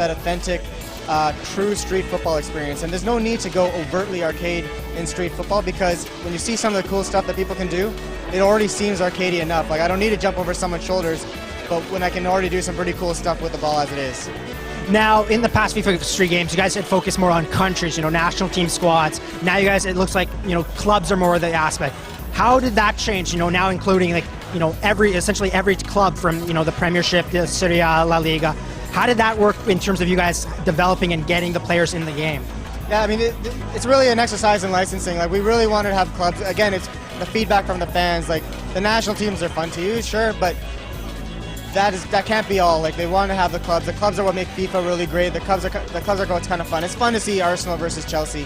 that authentic, true street football experience. And there's no need to go overtly arcade in street football, because when you see some of the cool stuff that people can do, it already seems arcadey enough. Like, I don't need to jump over someone's shoulders, but when I can already do some pretty cool stuff with the ball as it is. Now, in the past FIFA Street games, you guys had focused more on countries, national team squads. Now you guys, it looks like, clubs are more of the aspect. How did that change, now including, like, essentially every club from, the Premiership, the Serie A, La Liga. How did that work in terms of you guys developing and getting the players in the game? Yeah, I mean, it's really an exercise in licensing. Like, we really wanted to have clubs. Again, it's the feedback from the fans. Like, the national teams are fun to use, sure, but that can't be all. Like, they want to have the clubs. The clubs are what make FIFA really great. The clubs are what's kind of fun. It's fun to see Arsenal versus Chelsea,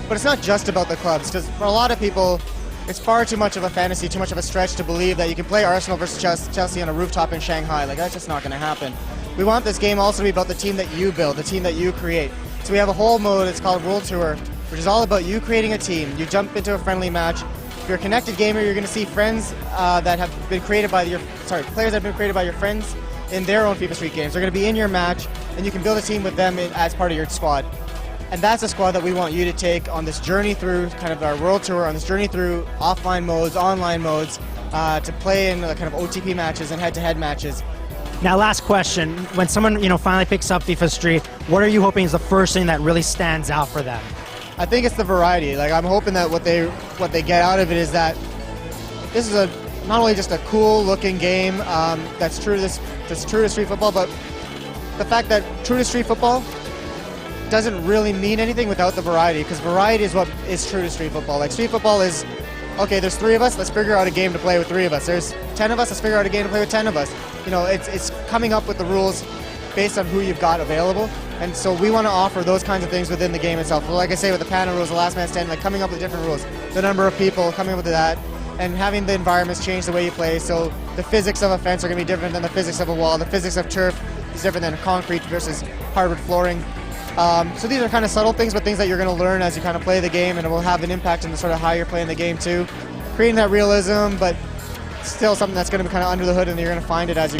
but it's not just about the clubs, because for a lot of people, it's far too much of a fantasy, too much of a stretch to believe that you can play Arsenal versus Chelsea on a rooftop in Shanghai. Like, that's just not going to happen. We want this game also to be about the team that you build, the team that you create. So we have a whole mode, it's called World Tour, which is all about you creating a team. You jump into a friendly match. If you're a connected gamer, you're going to see friends that have been created by players that have been created by your friends in their own FIFA Street games. They're going to be in your match, and you can build a team with them as part of your squad. And that's a squad that we want you to take on this journey through kind of our World Tour, on this journey through offline modes, online modes, to play in kind of OTP matches and head-to-head matches. Now, last question. When someone, finally picks up FIFA Street, what are you hoping is the first thing that really stands out for them? I think it's the variety. Like, I'm hoping that what they get out of it is that this is not only just a cool-looking game that's true to street football, but the fact that true to street football doesn't really mean anything without the variety, because variety is what is true to street football. Like, street football is, okay, there's 3 of us, let's figure out a game to play with 3 of us. There's 10 of us, let's figure out a game to play with 10 of us. It's coming up with the rules based on who you've got available, and so we want to offer those kinds of things within the game itself. Well, like I say, with the panel rules, the last man standing, like coming up with different rules, the number of people, coming up with that, and having the environments change the way you play. So the physics of a fence are going to be different than the physics of a wall. The physics of turf is different than concrete versus hardwood flooring. So these are kind of subtle things, but things that you're going to learn as you kind of play the game, and it will have an impact on the sort of how you're playing the game too. Creating that realism, but still something that's going to be kind of under the hood, and you're going to find it as you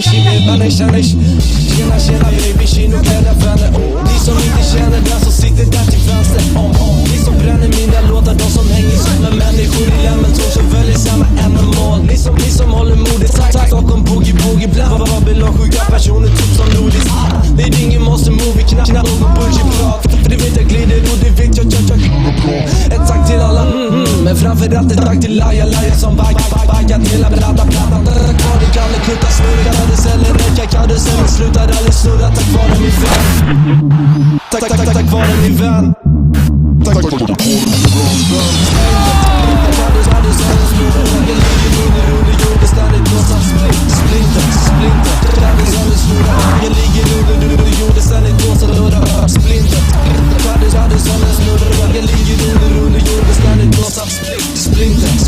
men framförallt ett tack till Laja som baggat hela plattan. Kvar det kan det kutta snurra, karusellen räcker, karusellen slutar aldrig snurra. Tack vare min vän. Tack vare min vän.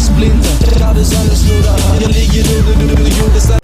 Splinter, karusellen snurrar. Jag ligger under jorden.